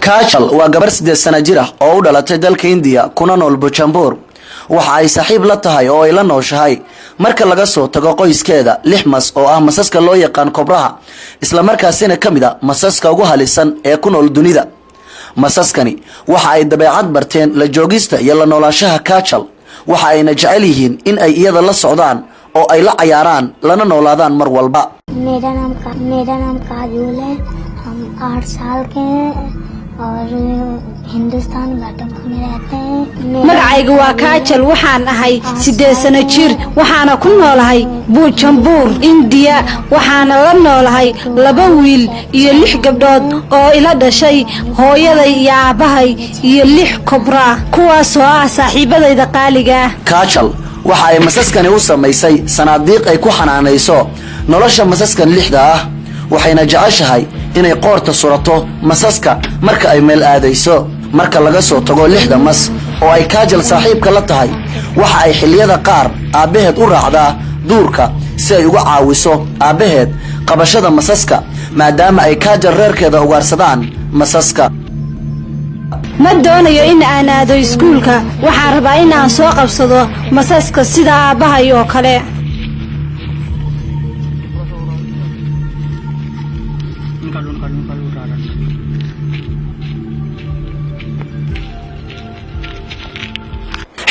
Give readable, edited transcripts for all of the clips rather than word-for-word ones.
Kajal waa gabar 8 sano jir ah oo u dhalatay dalka India kuna nool Bujumbura waxa ay saaxiib la tahay oo ay la nooshahay marka laga soo tago qoyskeeda 6 mas oo ah masaska loo yaqaan kobraha isla markaasina kamida masaska ugu halisan ee ku nool dunida masaskani waxa ay dabeecad barteen la joogista iyo la noolaanshaha Kajal waxa ayna jecel yihiin in ay iyada la socdaan oo ay la ciyaaraan lana noolaadaan mar walba मेरा नाम काजोल है हम 8 साल के हैं और हिंदुस्तान घाटों में रहते हैं magacaygu waa Kajal waxaan ahay 8 sano jir waxaana ku noolahay Bujumbura India waxaana la noolahay 2 wiil iyo 6 gabdhood oo ila dhashay hooyaday iyo aabahay iyo 6 kobra kuwaas oo ah saaxiibadayda qaaliga Kajal waxa ay masaskani u sameysay sanaadiiq ay ku xanaanayso nolosha masaskan 6 ah waxayna jeceshahay inay qoorta surato masaska marka ay meel aadayso marka laga soo tago 6 mas oo ay Kajal saaxiibka la tahay waxa ay xilliyada qaar aabaheed u raacdaa duurka si ay uga caawiso aabaheed qabashada masaska maadaama ay Kajal reerkeeda ugaarsadaan masaska ma doonayo in aan aado iskuulka waxaan rabaa in aan soo qabsado masaska sida aabahay oo kale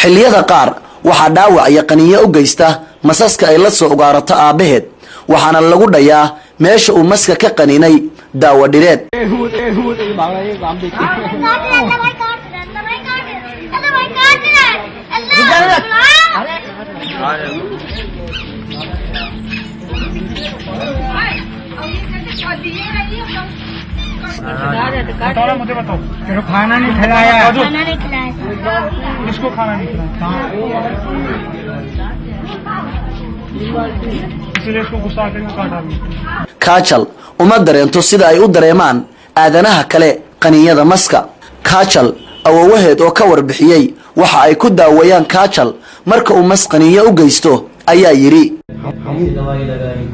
xilliyada qaar waxa dhaawac iyo qaniyo u geysta masaska ay la soo ugaarato aabaheed waxaana lagu dhayaa meesha uu maska ka qaninay daawo dhireed मुझे बताओ तेरे खाना नहीं खिलाया इसको खाना नहीं खिलाया इसलिए इसको गुस्सा आके काटा Kajal uma dareento sida ay u dareemaan aadanaha kale qaniyada maska Kajal awowaheed oo ka warbixiyay waxa ay ku daawayaan Kajal marka uu mas qaniyo u geysto ayaa yiri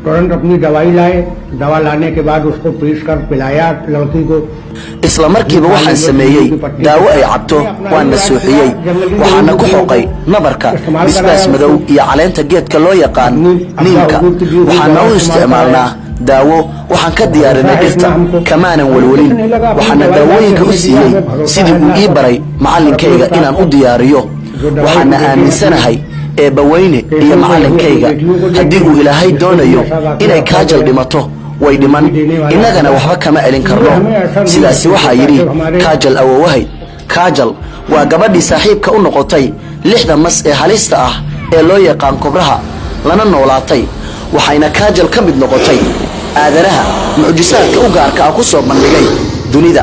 तुरंत अपनी दवाई लाए दवा लाने के बाद उसको पीस कर पिलाया लड़की को isla markiiba waxaan sameeyay daawo ay cabto waan nasuuxiyay waxaana ku xoqay nabarka bisbaas madow iyo caleenta geedka loo yaqaan niinka waxaana u isticmaalnaa daawo waxaan ka diyaarinay dhirta kamaanan walwalin waxaana daawooyinka u siiyay sidii uu ii baray macallinkayga inaan u diyaariyo waxaana aaminsanahay eebaweyne iyo macallinkayga haddii uu ilaahay doonayo inay Kajal dhimato way dhiman inagana waxba kama celin karno sidaasi waxa yiri Kajal awowahay Kajal waa gabadhii saaxiibka u noqotay 6 mas ee halista ah ee loo yaqaan kobraha lana noolaatay waxayna Kajal ka mid noqotay aadanaha mucjisaadka u gaarka ah ku soo bandhigay dunida